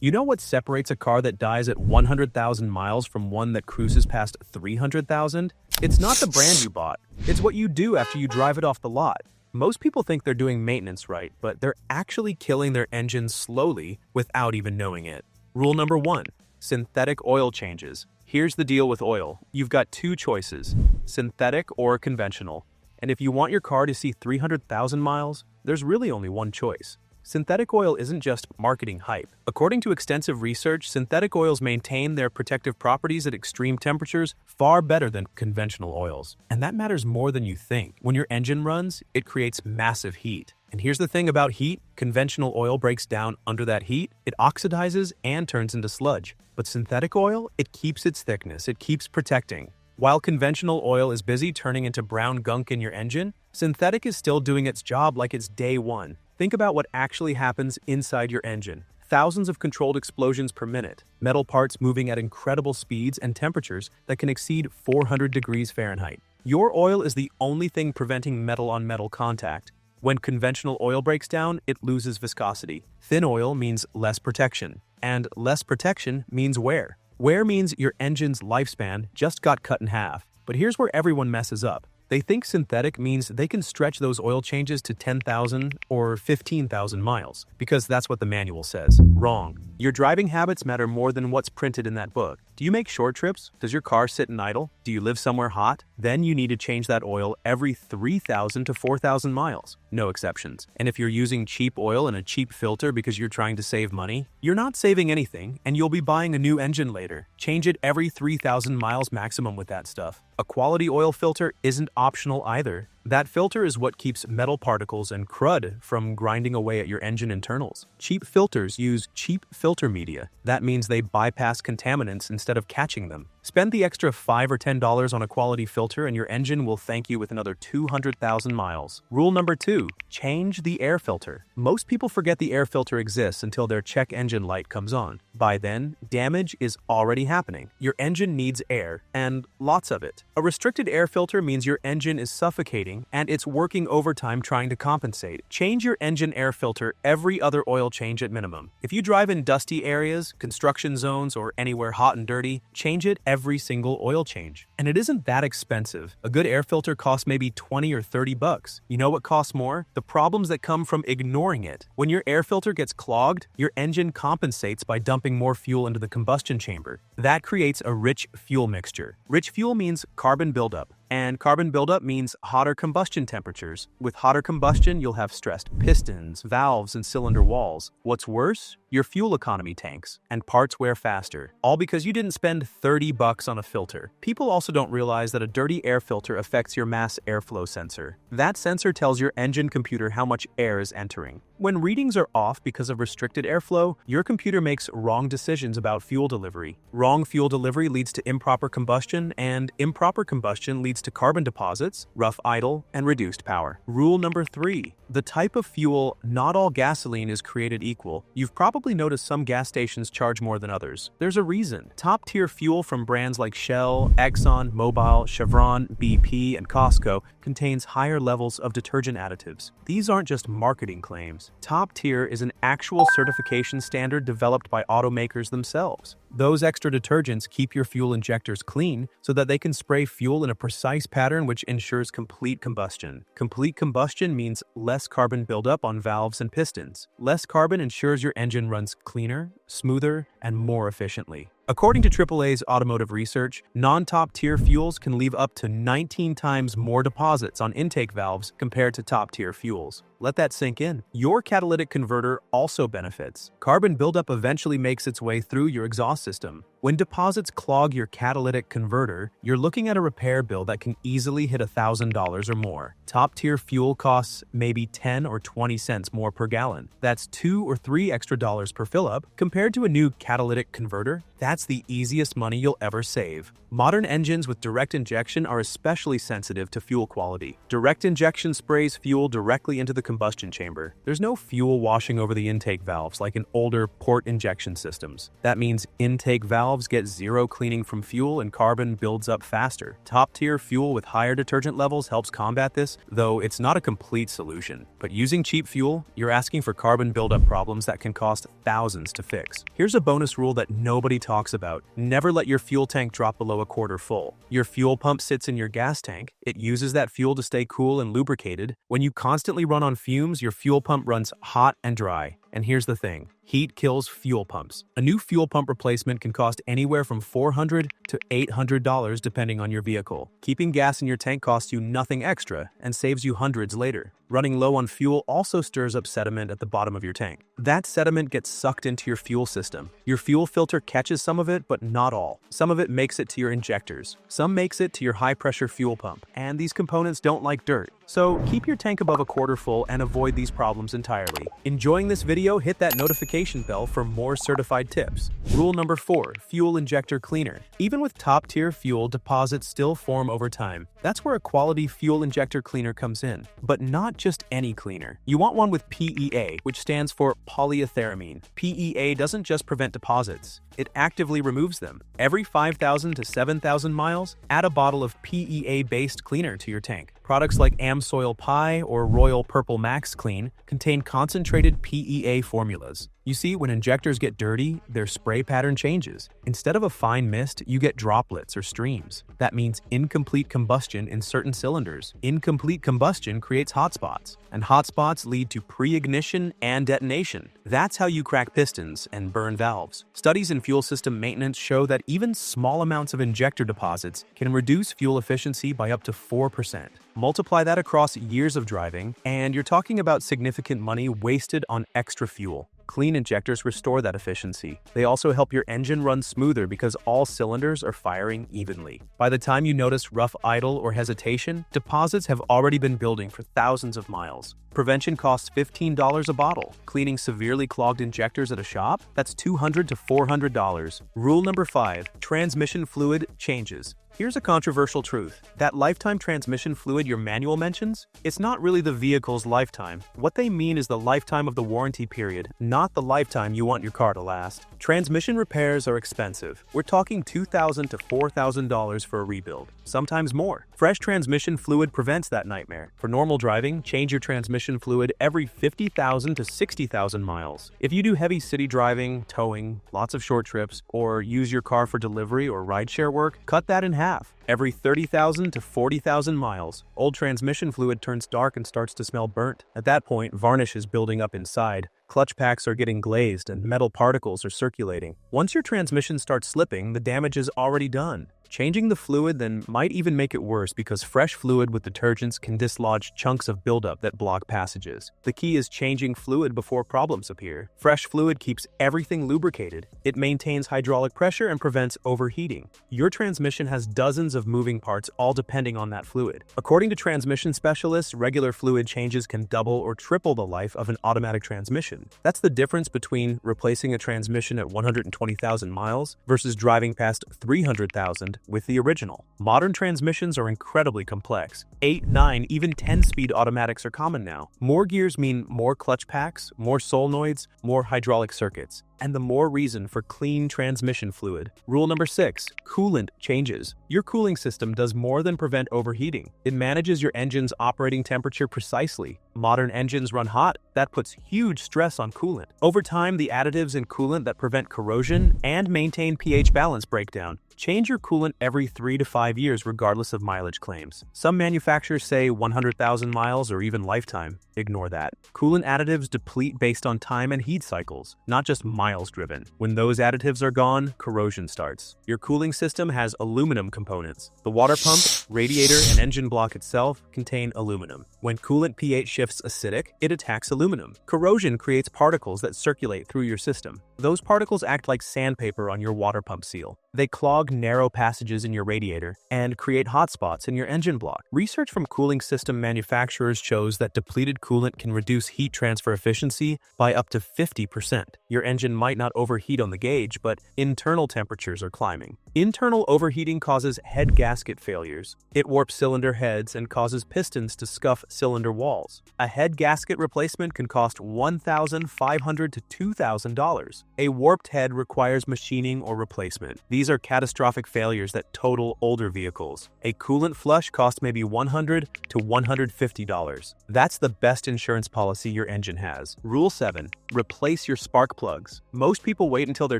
You know what separates a car that dies at 100,000 miles from one that cruises past 300,000? It's not the brand you bought. It's what you do after you drive it off the lot. Most people think they're doing maintenance right, but they're actually killing their engines slowly without even knowing it. Rule number 1. Synthetic oil changes. Here's the deal with oil. You've got two choices, synthetic or conventional. And if you want your car to see 300,000 miles, there's really only one choice. Synthetic oil isn't just marketing hype. According to extensive research, synthetic oils maintain their protective properties at extreme temperatures far better than conventional oils. And that matters more than you think. When your engine runs, it creates massive heat. And here's the thing about heat, conventional oil breaks down under that heat, it oxidizes and turns into sludge. But synthetic oil, it keeps its thickness, it keeps protecting. While conventional oil is busy turning into brown gunk in your engine, synthetic is still doing its job like it's day one. Think about what actually happens inside your engine. Thousands of controlled explosions per minute, metal parts moving at incredible speeds and temperatures that can exceed 400 degrees Fahrenheit. Your oil is the only thing preventing metal-on-metal contact. When conventional oil breaks down, it loses viscosity. Thin oil means less protection, and less protection means wear. Wear means your engine's lifespan just got cut in half. But here's where everyone messes up. They think synthetic means they can stretch those oil changes to 10,000 or 15,000 miles, because that's what the manual says. Wrong. Your driving habits matter more than what's printed in that book. Do you make short trips? Does your car sit and idle? Do you live somewhere hot? Then you need to change that oil every 3,000 to 4,000 miles. No exceptions. And if you're using cheap oil and a cheap filter because you're trying to save money, you're not saving anything and you'll be buying a new engine later. Change it every 3,000 miles maximum with that stuff. A quality oil filter isn't optional either. That filter is what keeps metal particles and crud from grinding away at your engine internals. Cheap filters use cheap filter media. That means they bypass contaminants instead of catching them. Spend the extra $5 or $10 on a quality filter and your engine will thank you with another 200,000 miles. Rule number 2, change the air filter. Most people forget the air filter exists until their check engine light comes on. By then, damage is already happening. Your engine needs air, and lots of it. A restricted air filter means your engine is suffocating and it's working overtime trying to compensate. Change your engine air filter every other oil change at minimum. If you drive in dusty areas, construction zones, or anywhere hot and dirty, change it every single oil change. And it isn't that expensive. A good air filter costs maybe 20 or 30 bucks. You know what costs more? The problems that come from ignoring it. When your air filter gets clogged, your engine compensates by dumping more fuel into the combustion chamber. That creates a rich fuel mixture. Rich fuel means carbon buildup. And carbon buildup means hotter combustion temperatures. With hotter combustion, you'll have stressed pistons, valves, and cylinder walls. What's worse? Your fuel economy tanks, and parts wear faster. All because you didn't spend 30 bucks on a filter. People also don't realize that a dirty air filter affects your mass airflow sensor. That sensor tells your engine computer how much air is entering. When readings are off because of restricted airflow, your computer makes wrong decisions about fuel delivery. Wrong fuel delivery leads to improper combustion, and improper combustion leads to carbon deposits, rough idle, and reduced power. Rule number 3. The type of fuel, not all gasoline is created equal. You've probably noticed some gas stations charge more than others. There's a reason. Top-tier fuel from brands like Shell, Exxon, Mobil, Chevron, BP, and Costco contains higher levels of detergent additives. These aren't just marketing claims. Top tier is an actual certification standard developed by automakers themselves. Those extra detergents keep your fuel injectors clean so that they can spray fuel in a precise pattern which ensures complete combustion. Complete combustion means less carbon buildup on valves and pistons. Less carbon ensures your engine runs cleaner, smoother, and more efficiently. According to AAA's automotive research, non-top tier fuels can leave up to 19 times more deposits on intake valves compared to top tier fuels. Let that sink in. Your catalytic converter also benefits. Carbon buildup eventually makes its way through your exhaust system. When deposits clog your catalytic converter, you're looking at a repair bill that can easily hit $1,000 or more. Top-tier fuel costs maybe 10 or 20 cents more per gallon. That's $2 or $3 extra per fill-up. Compared to a new catalytic converter, that's the easiest money you'll ever save. Modern engines with direct injection are especially sensitive to fuel quality. Direct injection sprays fuel directly into the combustion chamber. There's no fuel washing over the intake valves like in older port injection systems. That means intake valves get zero cleaning from fuel and carbon builds up faster. Top-tier fuel with higher detergent levels helps combat this, though it's not a complete solution. But using cheap fuel, you're asking for carbon buildup problems that can cost thousands to fix. Here's a bonus rule that nobody talks about. Never let your fuel tank drop below a quarter full. Your fuel pump sits in your gas tank. It uses that fuel to stay cool and lubricated. When you constantly run on fumes, your fuel pump runs hot and dry. And here's the thing. Heat kills fuel pumps. A new fuel pump replacement can cost anywhere from $400 to $800 depending on your vehicle. Keeping gas in your tank costs you nothing extra and saves you hundreds later. Running low on fuel also stirs up sediment at the bottom of your tank. That sediment gets sucked into your fuel system. Your fuel filter catches some of it, but not all. Some of it makes it to your injectors. Some makes it to your high-pressure fuel pump. And these components don't like dirt. So keep your tank above a quarter full and avoid these problems entirely. Enjoying this video? Hit that notification bell for more certified tips. Rule number 4, fuel injector cleaner. Even with top-tier fuel, deposits still form over time. That's where a quality fuel injector cleaner comes in. But not just any cleaner. You want one with PEA, which stands for polyethyramine. PEA doesn't just prevent deposits. It actively removes them. Every 5,000 to 7,000 miles, add a bottle of PEA-based cleaner to your tank. Products like Amsoil Pi or Royal Purple Max Clean contain concentrated PEA formulas. You see, when injectors get dirty, their spray pattern changes. Instead of a fine mist, you get droplets or streams. That means incomplete combustion in certain cylinders. Incomplete combustion creates hotspots, and hotspots lead to pre-ignition and detonation. That's how you crack pistons and burn valves. Studies in fuel system maintenance show that even small amounts of injector deposits can reduce fuel efficiency by up to 4%. Multiply that across years of driving, and you're talking about significant money wasted on extra fuel. Clean injectors restore that efficiency. They also help your engine run smoother because all cylinders are firing evenly. By the time you notice rough idle or hesitation, deposits have already been building for thousands of miles. Prevention costs $15 a bottle. Cleaning severely clogged injectors at a shop? That's $200 to $400. Rule number 5, transmission fluid changes. Here's a controversial truth. That lifetime transmission fluid your manual mentions? It's not really the vehicle's lifetime. What they mean is the lifetime of the warranty period, not the lifetime you want your car to last. Transmission repairs are expensive. We're talking $2,000 to $4,000 for a rebuild, sometimes more. Fresh transmission fluid prevents that nightmare. For normal driving, change your transmission fluid every 50,000 to 60,000 miles. If you do heavy city driving, towing, lots of short trips, or use your car for delivery or rideshare work, cut that in half. Every 30,000 to 40,000 miles, old transmission fluid turns dark and starts to smell burnt. At that point, varnish is building up inside. Clutch packs are getting glazed and metal particles are circulating. Once your transmission starts slipping, the damage is already done. Changing the fluid then might even make it worse because fresh fluid with detergents can dislodge chunks of buildup that block passages. The key is changing fluid before problems appear. Fresh fluid keeps everything lubricated. It maintains hydraulic pressure and prevents overheating. Your transmission has dozens of moving parts, all depending on that fluid. According to transmission specialists, regular fluid changes can double or triple the life of an automatic transmission. That's the difference between replacing a transmission at 120,000 miles versus driving past 300,000 with the original. Modern transmissions are incredibly complex. 8, 9, even 10-speed automatics are common now. More gears mean more clutch packs, more solenoids, more hydraulic circuits, and the more reason for clean transmission fluid. Rule number 6, coolant changes. Your cooling system does more than prevent overheating. It manages your engine's operating temperature precisely. Modern engines run hot. That puts huge stress on coolant. Over time, the additives in coolant that prevent corrosion and maintain pH balance break down. Change your coolant every 3 to 5 years regardless of mileage claims. Some manufacturers say 100,000 miles or even lifetime. Ignore that. Coolant additives deplete based on time and heat cycles, not just miles driven. When those additives are gone, corrosion starts. Your cooling system has aluminum components. The water pump, radiator, and engine block itself contain aluminum. When coolant pH shifts acidic, it attacks aluminum. Corrosion creates particles that circulate through your system. Those particles act like sandpaper on your water pump seal. They clog narrow passages in your radiator and create hotspots in your engine block. Research from cooling system manufacturers shows that depleted coolant can reduce heat transfer efficiency by up to 50%. Your engine might not overheat on the gauge, but internal temperatures are climbing. Internal overheating causes head gasket failures. It warps cylinder heads and causes pistons to scuff cylinder walls. A head gasket replacement can cost $1,500 to $2,000. A warped head requires machining or replacement. These are catastrophic failures that total older vehicles. A coolant flush costs maybe $100 to $150. That's the best insurance policy your engine has. Rule 7. Replace your spark plugs. Most people wait until their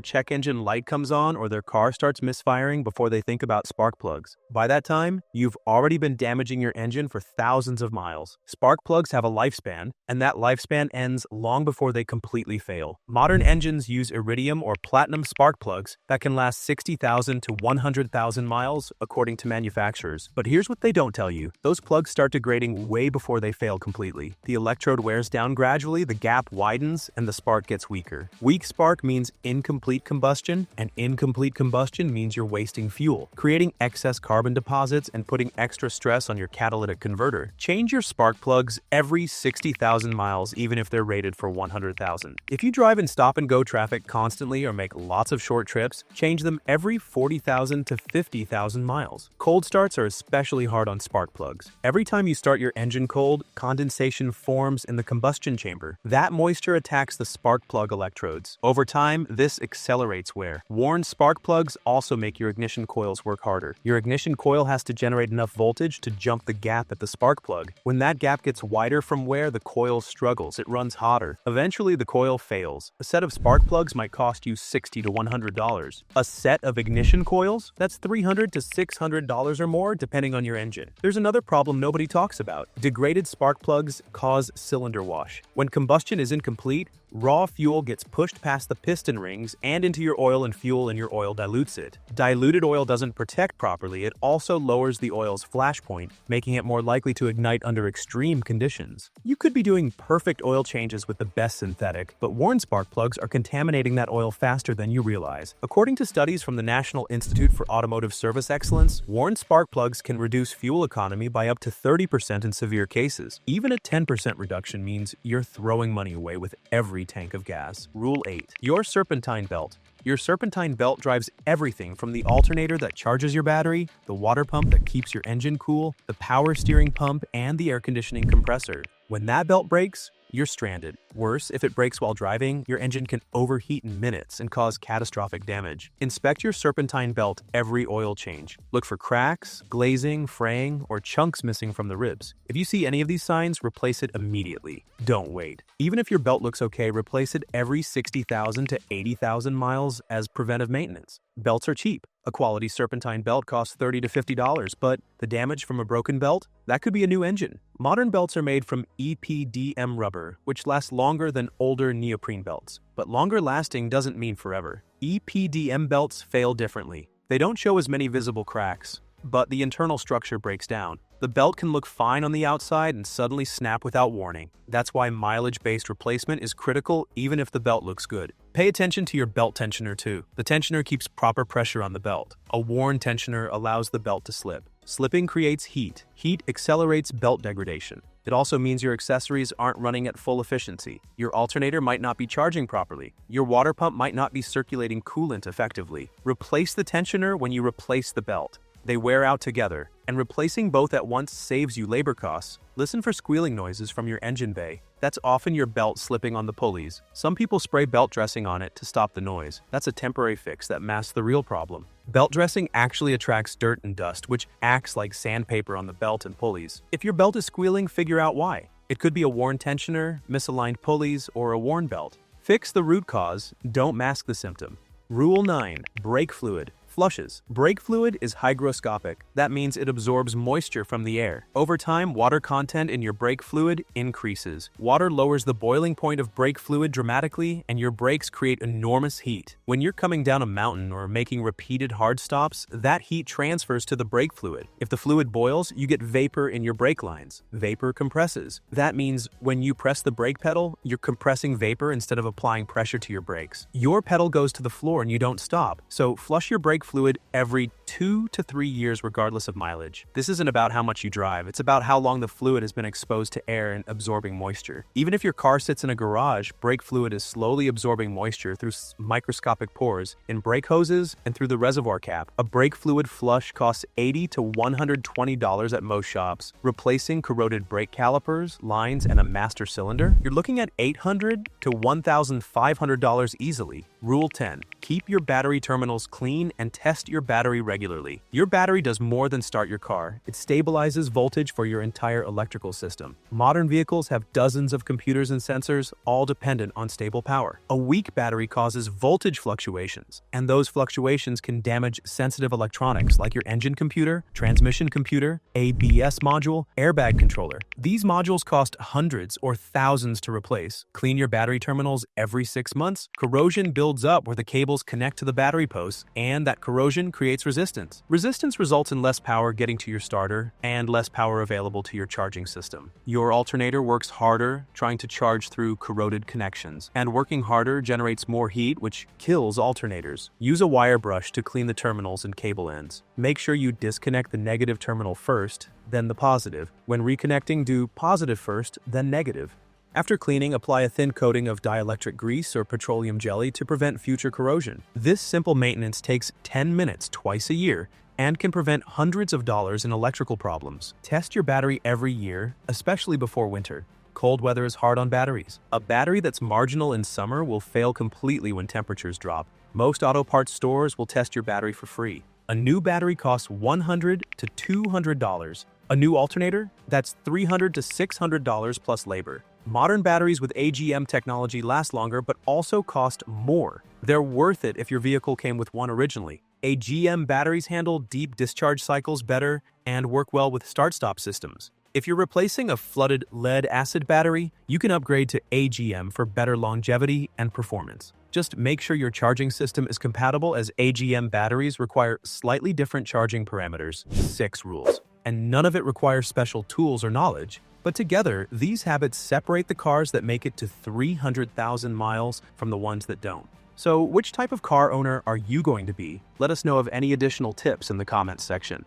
check engine light comes on or their car starts misfiring before they think about spark plugs. By that time, you've already been damaging your engine for thousands of miles. Spark plugs have a lifespan, and that lifespan ends long before they completely fail. Modern engines use iridium or platinum spark plugs that can last 60,000 to 100,000 miles, according to manufacturers. But here's what they don't tell you. Those plugs start degrading way before they fail completely. The electrode wears down gradually, the gap widens, and the spark gets weaker. Weak spark means incomplete combustion, and incomplete combustion means you're wasting fuel, creating excess carbon deposits and putting extra stress on your catalytic converter. Change your spark plugs every 60,000 miles, even if they're rated for 100,000. If you drive in stop-and-go traffic constantly or make lots of short trips, change them every 40,000 to 50,000 miles. Cold starts are especially hard on spark plugs. Every time you start your engine cold, condensation forms in the combustion chamber. That moisture attacks the spark plug electrodes. Over time, this accelerates wear. Worn spark plugs also make your ignition coils work harder. Your ignition coil has to generate enough voltage to jump the gap at the spark plug. When that gap gets wider from wear, the coil struggles. It runs hotter. Eventually, the coil fails. A set of spark plugs might cost you $60 to $100. A set of ignition coils? That's $300 to $600 or more, depending on your engine. There's another problem nobody talks about. Degraded spark plugs cause cylinder wash. When combustion is incomplete, raw fuel gets pushed past the piston rings and into your oil and fuel, and your oil dilutes it. Diluted oil doesn't protect properly. It also lowers the oil's flash point, making it more likely to ignite under extreme conditions. You could be doing perfect oil changes with the best synthetic, but worn spark plugs are contaminating that oil faster than you realize. According to studies from the National Institute for Automotive Service Excellence, worn spark plugs can reduce fuel economy by up to 30% in severe cases. Even a 10% reduction means you're throwing money away with every tank of gas. Rule 8. Your Serpentine belt. Your Serpentine belt drives everything from the alternator that charges your battery, the water pump that keeps your engine cool, the power steering pump, and the air conditioning compressor. When that belt breaks, you're stranded. Worse, if it breaks while driving, your engine can overheat in minutes and cause catastrophic damage. Inspect your Serpentine belt every oil change. Look for cracks, glazing, fraying, or chunks missing from the ribs. If you see any of these signs, replace it immediately. Don't wait. Even if your belt looks okay, replace it every 60,000 to 80,000 miles as preventive maintenance. Belts are cheap. A quality Serpentine belt costs $30 to $50, but the damage from a broken belt? That could be a new engine. Modern belts are made from EPDM rubber, which lasts longer than older neoprene belts. But longer lasting doesn't mean forever. EPDM belts fail differently. They don't show as many visible cracks, but the internal structure breaks down. The belt can look fine on the outside and suddenly snap without warning. That's why mileage-based replacement is critical even if the belt looks good. Pay attention to your belt tensioner too. The tensioner keeps proper pressure on the belt. A worn tensioner allows the belt to slip. Slipping creates heat. Heat accelerates belt degradation. It also means your accessories aren't running at full efficiency. Your alternator might not be charging properly. Your water pump might not be circulating coolant effectively. Replace the tensioner when you replace the belt. They wear out together, and replacing both at once saves you labor costs. Listen for squealing noises from your engine bay. That's often your belt slipping on the pulleys. Some people spray belt dressing on it to stop the noise. That's a temporary fix that masks the real problem. Belt dressing actually attracts dirt and dust, which acts like sandpaper on the belt and pulleys. If your belt is squealing, figure out why. It could be a worn tensioner, misaligned pulleys, or a worn belt. Fix the root cause, don't mask the symptom. Rule 9. Brake fluid. Flushes. Brake fluid is hygroscopic. That means it absorbs moisture from the air. Over time, water content in your brake fluid increases. Water lowers the boiling point of brake fluid dramatically, and your brakes create enormous heat. When you're coming down a mountain or making repeated hard stops, that heat transfers to the brake fluid. If the fluid boils, you get vapor in your brake lines. Vapor compresses. That means when you press the brake pedal, you're compressing vapor instead of applying pressure to your brakes. Your pedal goes to the floor and you don't stop. So flush your brake fluid every 2 to 3 years regardless of mileage. This isn't about how much you drive, it's about how long the fluid has been exposed to air and absorbing moisture. Even if your car sits in a garage, brake fluid is slowly absorbing moisture through microscopic pores in brake hoses and through the reservoir cap. A brake fluid flush costs $80 to $120 at most shops. Replacing corroded brake calipers, lines, and a master cylinder, you're looking at $800 to $1,500 easily. Rule 10. Keep your battery terminals clean and test your battery regularly. Your battery does more than start your car. It stabilizes voltage for your entire electrical system. Modern vehicles have dozens of computers and sensors, all dependent on stable power. A weak battery causes voltage fluctuations, and those fluctuations can damage sensitive electronics like your engine computer, transmission computer, ABS module, airbag controller. These modules cost hundreds or thousands to replace. Clean your battery terminals every 6 months. Corrosion builds up where the cables connect to the battery posts, and that corrosion creates resistance. Resistance results in less power getting to your starter and less power available to your charging system. Your alternator works harder trying to charge through corroded connections, and working harder generates more heat, which kills alternators. Use a wire brush to clean the terminals and cable ends. Make sure you disconnect the negative terminal first, then the positive. When reconnecting, do positive first, then negative. After cleaning, apply a thin coating of dielectric grease or petroleum jelly to prevent future corrosion. This simple maintenance takes 10 minutes twice a year and can prevent hundreds of dollars in electrical problems. Test your battery every year, especially before winter. Cold weather is hard on batteries. A battery that's marginal in summer will fail completely when temperatures drop. Most auto parts stores will test your battery for free. A new battery costs $100 to $200. A new alternator? That's $300 to $600 plus labor. Modern batteries with AGM technology last longer but also cost more. They're worth it if your vehicle came with one originally. AGM batteries handle deep discharge cycles better and work well with start-stop systems. If you're replacing a flooded lead-acid battery, you can upgrade to AGM for better longevity and performance. Just make sure your charging system is compatible, as AGM batteries require slightly different charging parameters. 6 rules. And none of it requires special tools or knowledge. But together, these habits separate the cars that make it to 300,000 miles from the ones that don't. So which type of car owner are you going to be? Let us know of any additional tips in the comments section.